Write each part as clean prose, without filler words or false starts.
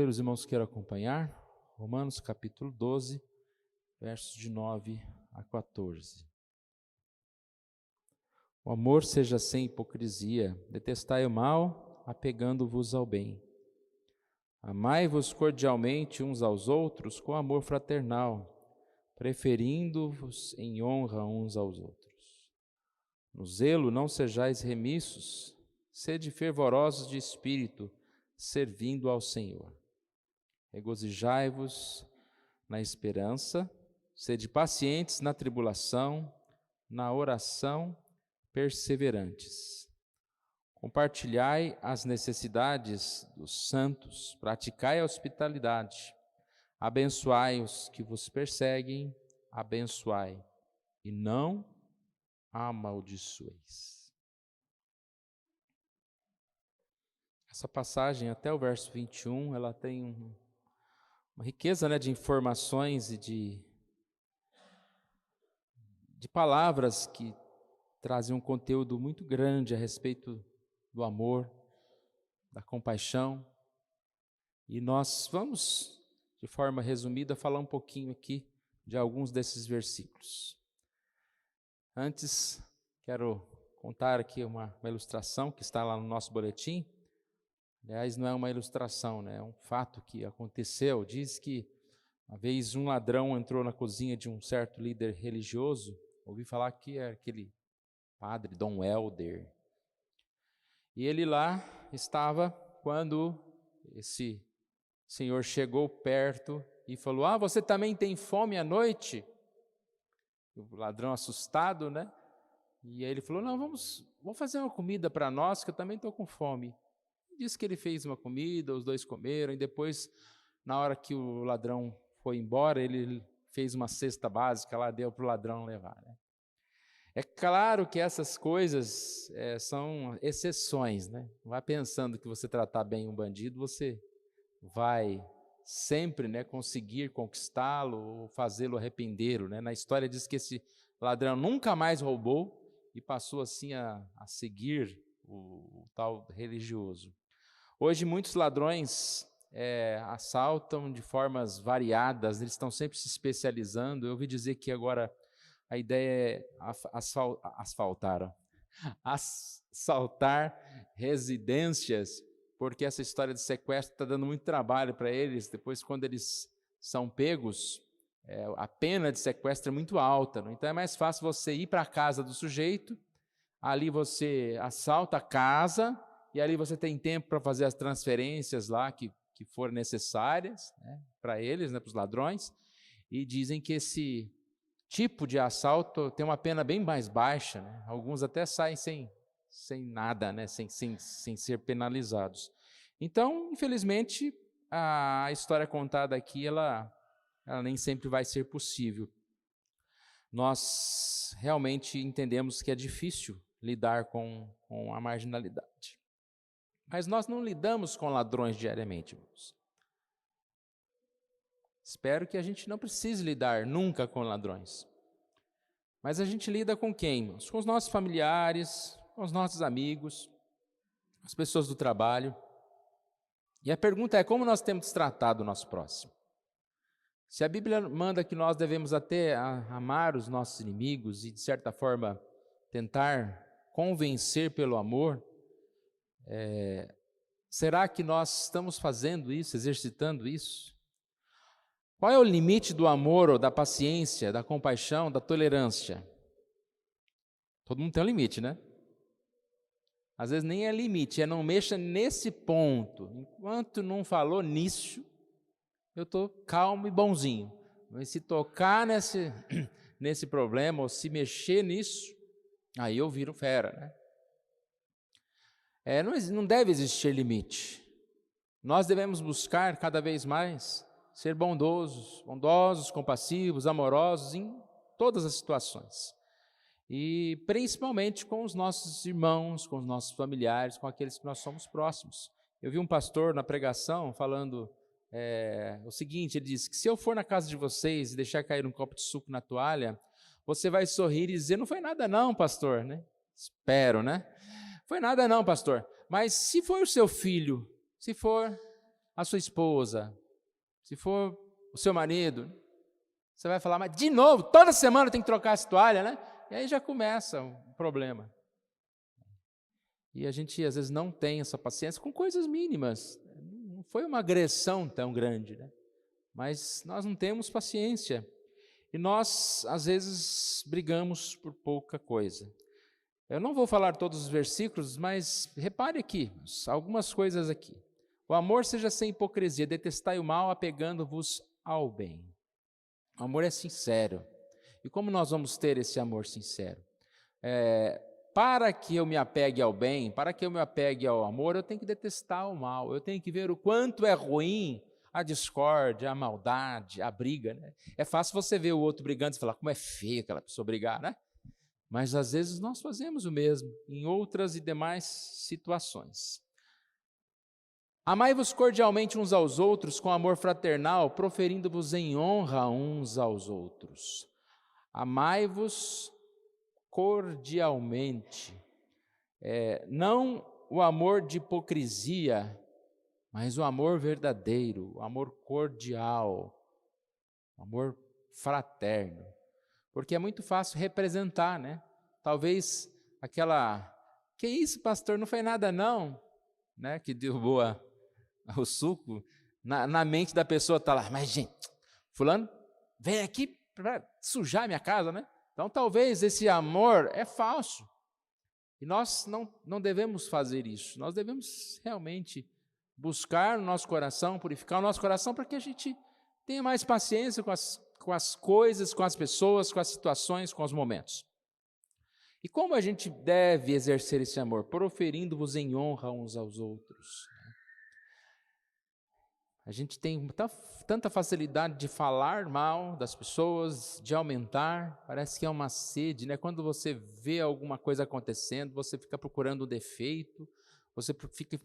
ler, os irmãos queiram acompanhar, Romanos capítulo 12, versos de 9 a 14. O amor seja sem hipocrisia, detestai o mal, apegando-vos ao bem. Amai-vos cordialmente uns aos outros com amor fraternal, preferindo-vos em honra uns aos outros. No zelo não sejais remissos, sede fervorosos de espírito, servindo ao Senhor. Regozijai-vos na esperança, sede pacientes na tribulação, na oração, perseverantes. Compartilhai as necessidades dos santos, praticai a hospitalidade, abençoai os que vos perseguem, abençoai e não amaldiçoeis. Essa passagem até o verso 21, ela tem uma riqueza, de informações e de palavras que trazem um conteúdo muito grande a respeito do amor, da compaixão. E nós vamos, de forma resumida, falar um pouquinho aqui de alguns desses versículos. Antes, quero contar aqui uma ilustração que está lá no nosso boletim. Aliás, não é uma ilustração, é um fato que aconteceu. Diz que uma vez um ladrão entrou na cozinha de um certo líder religioso. Ouvi falar que é aquele padre Dom Helder. E ele lá estava quando esse senhor chegou perto e falou: você também tem fome à noite? O ladrão assustado, E aí ele falou: não, vamos fazer uma comida para nós, que eu também estou com fome. Disse que ele fez uma comida, os dois comeram, e depois, na hora que o ladrão foi embora, ele fez uma cesta básica lá, deu para o ladrão levar. É claro que essas coisas são exceções, Não vai pensando que você tratar bem um bandido, você vai sempre conseguir conquistá-lo ou fazê-lo arrependê-lo. Na história diz que esse ladrão nunca mais roubou e passou assim a seguir o tal religioso. Hoje muitos ladrões assaltam de formas variadas, eles estão sempre se especializando. Eu ouvi dizer que agora a ideia é assaltar residências, porque essa história de sequestro está dando muito trabalho para eles. Depois, quando eles são pegos, a pena de sequestro é muito alta. Então é mais fácil você ir para a casa do sujeito, ali você assalta a casa, e ali você tem tempo para fazer as transferências lá que forem necessárias, para eles, para os ladrões. E dizem que esse tipo de assalto tem uma pena bem mais baixa, Alguns até saem sem nada, sem ser penalizados. Então, infelizmente, a história contada aqui, ela nem sempre vai ser possível. Nós realmente entendemos que é difícil lidar com a marginalidade. Mas nós não lidamos com ladrões diariamente, irmãos. Espero que a gente não precise lidar nunca com ladrões. Mas a gente lida com quem, irmãos? Com os nossos familiares, com os nossos amigos, as pessoas do trabalho. E a pergunta é: como nós temos tratado o nosso próximo? Se a Bíblia manda que nós devemos até amar os nossos inimigos e, de certa forma, tentar convencer pelo amor, será que nós estamos fazendo isso, exercitando isso? Qual é o limite do amor, ou da paciência, da compaixão, da tolerância? Todo mundo tem um limite, Às vezes nem é limite, não mexa nesse ponto. Enquanto não falou nisso, eu estou calmo e bonzinho. Mas se tocar nesse problema, ou se mexer nisso, aí eu viro fera, Não deve existir limite. Nós devemos buscar cada vez mais ser bondosos, compassivos, amorosos em todas as situações. E principalmente com os nossos irmãos, com os nossos familiares, com aqueles que nós somos próximos. Eu vi um pastor na pregação falando o seguinte: ele disse que se eu for na casa de vocês e deixar cair um copo de suco na toalha, você vai sorrir e dizer: não foi nada não, pastor, Espero, Foi nada não, pastor. Mas se for o seu filho, se for, a sua esposa, se for o seu marido, você vai falar, mas de novo, toda semana tem que trocar essa toalha, né? E aí já começa o problema. E a gente, às vezes, não tem essa paciência com coisas mínimas. Não foi uma agressão tão grande, né? Mas nós não temos paciência. E nós, às vezes, brigamos por pouca coisa. Eu não vou falar todos os versículos, mas repare aqui, algumas coisas aqui. O amor seja sem hipocrisia, detestai o mal, apegando-vos ao bem. O amor é sincero. E como nós vamos ter esse amor sincero? Para que eu me apegue ao bem, para que eu me apegue ao amor, eu tenho que detestar o mal, eu tenho que ver o quanto é ruim a discórdia, a maldade, a briga, né? É fácil você ver o outro brigando e falar, como é feio aquela pessoa brigar, né? Mas às vezes nós fazemos o mesmo em outras e demais situações. Amai-vos cordialmente uns aos outros com amor fraternal, proferindo-vos em honra uns aos outros. Amai-vos cordialmente, não o amor de hipocrisia, mas o amor verdadeiro, o amor cordial, o amor fraterno. Porque é muito fácil representar, né? Talvez aquela, que isso, pastor, não foi nada não, né? Que derrubou o suco, na mente da pessoa está lá, mas gente, fulano vem aqui para sujar minha casa, né? Então talvez esse amor é falso. E nós não devemos fazer isso. Nós devemos realmente buscar no nosso coração, purificar o nosso coração para que a gente tenha mais paciência com as coisas, com as pessoas, com as situações, com os momentos. E como a gente deve exercer esse amor? Proferindo-vos em honra uns aos outros. A gente tem tanta facilidade de falar mal das pessoas, de aumentar, parece que é uma sede, né? Quando você vê alguma coisa acontecendo, você fica procurando o defeito, você fica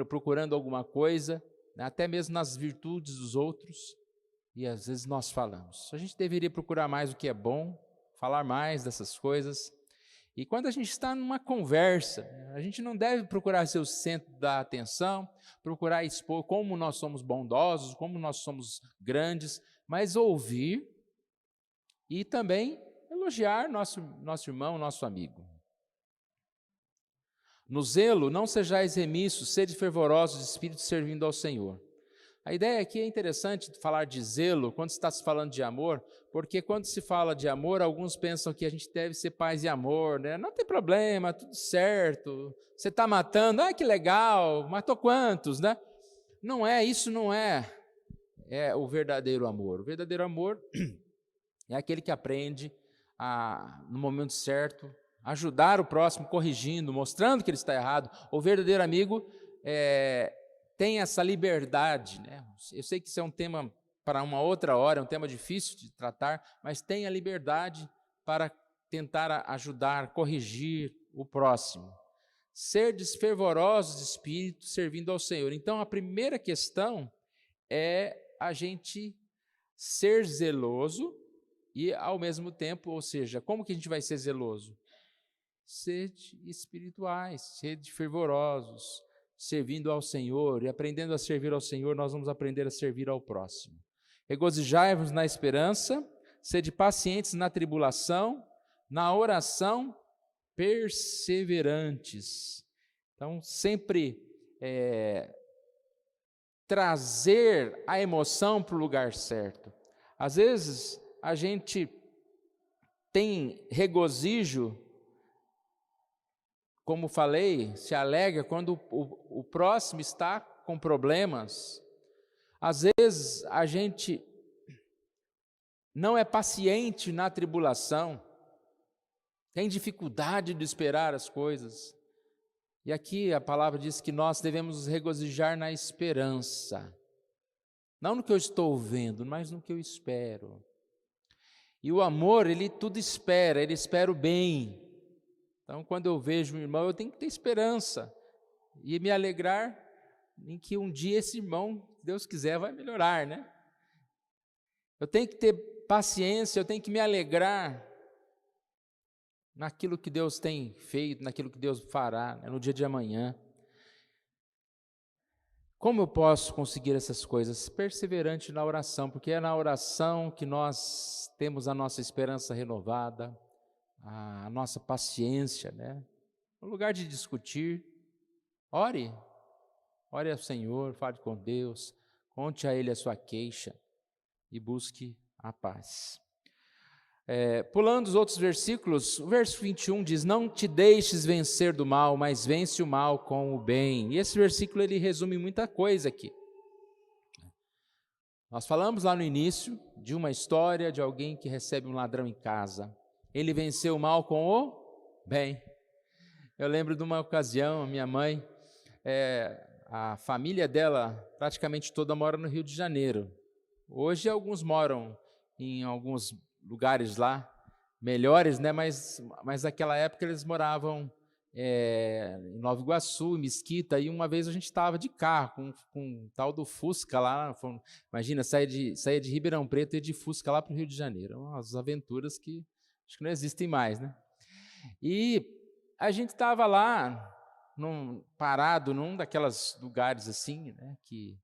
procurando alguma coisa, né? Até mesmo nas virtudes dos outros, e às vezes nós falamos. A gente deveria procurar mais o que é bom, falar mais dessas coisas. E quando a gente está numa conversa, a gente não deve procurar ser o centro da atenção, procurar expor como nós somos bondosos, como nós somos grandes, mas ouvir e também elogiar nosso irmão, nosso amigo. No zelo, não sejais remissos, sede fervorosos de espírito servindo ao Senhor. A ideia aqui é interessante falar de zelo quando está se falando de amor, porque quando se fala de amor, alguns pensam que a gente deve ser paz e amor, né? Não tem problema, tudo certo, você está matando, que legal, matou quantos, né? Não é, isso não é o verdadeiro amor. O verdadeiro amor é aquele que aprende no momento certo, ajudar o próximo, corrigindo, mostrando que ele está errado. O verdadeiro amigo tem essa liberdade, né? Eu sei que isso é um tema para uma outra hora, é um tema difícil de tratar, mas tem a liberdade para tentar ajudar, corrigir o próximo. Serdes fervorosos de espírito, servindo ao Senhor. Então, a primeira questão é a gente ser zeloso e, ao mesmo tempo, ou seja, como que a gente vai ser zeloso? Sede espirituais, sede fervorosos, servindo ao Senhor, e aprendendo a servir ao Senhor, nós vamos aprender a servir ao próximo. Regozijai-vos na esperança, sede pacientes na tribulação, na oração, perseverantes. Então, sempre trazer a emoção para o lugar certo. Às vezes, a gente tem regozijo, como falei, se alegra quando o próximo está com problemas. Às vezes a gente não é paciente na tribulação, tem dificuldade de esperar as coisas. E aqui a palavra diz que nós devemos nos regozijar na esperança. Não no que eu estou vendo, mas no que eu espero. E o amor, ele tudo espera, ele espera o bem. Então, quando eu vejo um irmão, eu tenho que ter esperança e me alegrar em que um dia esse irmão, se Deus quiser, vai melhorar, né? Eu tenho que ter paciência, eu tenho que me alegrar naquilo que Deus tem feito, naquilo que Deus fará, né, no dia de amanhã. Como eu posso conseguir essas coisas? Perseverante na oração, porque é na oração que nós temos a nossa esperança renovada, a nossa paciência, né? No lugar de discutir, ore ao Senhor, fale com Deus, conte a Ele a sua queixa e busque a paz. Pulando os outros versículos, o verso 21 diz: não te deixes vencer do mal, mas vence o mal com o bem. E esse versículo ele resume muita coisa aqui. Nós falamos lá no início de uma história de alguém que recebe um ladrão em casa. Ele venceu o mal com o bem. Eu lembro de uma ocasião, a minha mãe, a família dela praticamente toda mora no Rio de Janeiro. Hoje alguns moram em alguns lugares lá, melhores, né? Mas naquela época eles moravam em Nova Iguaçu, em Mesquita, e uma vez a gente estava de carro com um tal do Fusca lá, imagina, saía de Ribeirão Preto e ia de Fusca lá para o Rio de Janeiro, umas aventuras que acho que não existem mais, né? E a gente estava lá, parado num daqueles lugares assim, né, que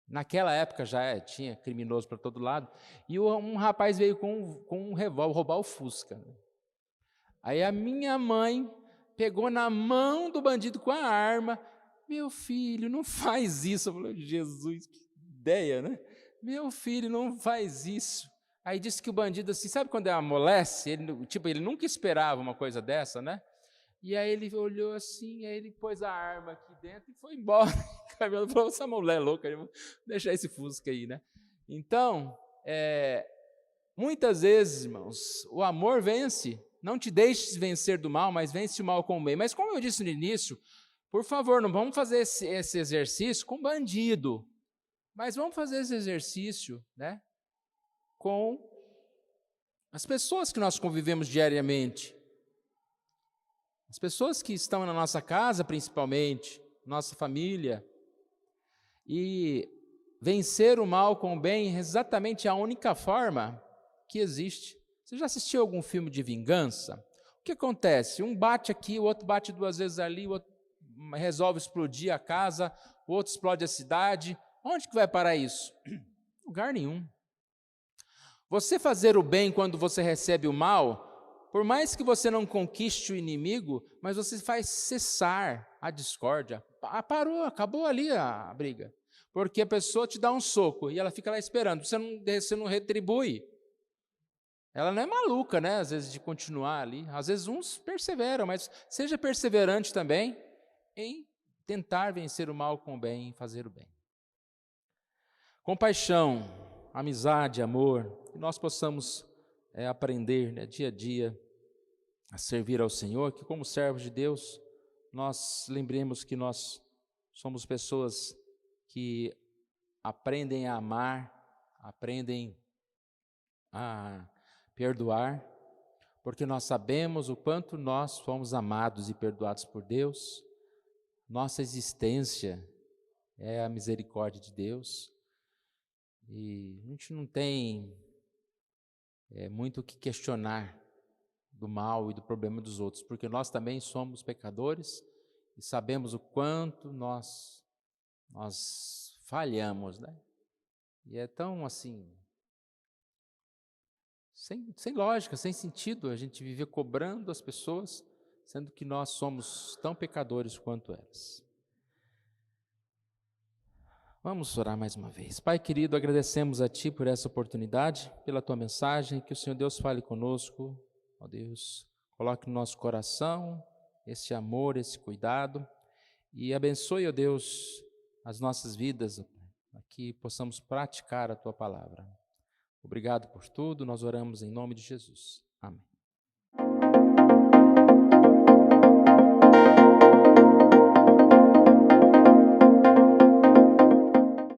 naquela época já tinha criminoso para todo lado, e um rapaz veio com um revólver roubar o Fusca. Aí a minha mãe pegou na mão do bandido com a arma. Meu filho, não faz isso. Eu falei, Jesus, que ideia, né? Meu filho, não faz isso. Aí disse que o bandido, assim, sabe quando amolece? Ele nunca esperava uma coisa dessa, né? E aí ele olhou assim, aí ele pôs a arma aqui dentro e foi embora. Ele falou, essa mulher é louca, vou deixar esse Fusca aí, né? Então, muitas vezes, irmãos, o amor vence. Não te deixes vencer do mal, mas vence o mal com o bem. Mas como eu disse no início, por favor, não vamos fazer esse exercício com bandido, mas vamos fazer esse exercício, né, com as pessoas que nós convivemos diariamente. As pessoas que estão na nossa casa, principalmente, nossa família. E vencer o mal com o bem é exatamente a única forma que existe. Você já assistiu algum filme de vingança? O que acontece? Um bate aqui, o outro bate 2 vezes ali, o outro resolve explodir a casa, o outro explode a cidade. Onde que vai parar isso? Lugar nenhum. Você fazer o bem quando você recebe o mal, por mais que você não conquiste o inimigo, mas você faz cessar a discórdia. Parou, acabou ali a briga. Porque a pessoa te dá um soco e ela fica lá esperando, você não retribui. Ela não é maluca, né, às vezes, de continuar ali. Às vezes uns perseveram, mas seja perseverante também em tentar vencer o mal com o bem, em fazer o bem. Compaixão, amizade, amor, que nós possamos aprender, né, dia a dia a servir ao Senhor, que como servos de Deus, nós lembremos que nós somos pessoas que aprendem a amar, aprendem a perdoar, porque nós sabemos o quanto nós fomos amados e perdoados por Deus. Nossa existência é a misericórdia de Deus, e a gente não tem muito o que questionar do mal e do problema dos outros, porque nós também somos pecadores e sabemos o quanto nós falhamos, né? E é tão assim, sem lógica, sem sentido a gente viver cobrando as pessoas, sendo que nós somos tão pecadores quanto elas. Vamos orar mais uma vez. Pai querido, agradecemos a Ti por essa oportunidade, pela Tua mensagem, que o Senhor Deus fale conosco, ó Deus, coloque no nosso coração esse amor, esse cuidado, e abençoe, ó Deus, as nossas vidas, para que possamos praticar a Tua palavra. Obrigado por tudo, nós oramos em nome de Jesus. Amém.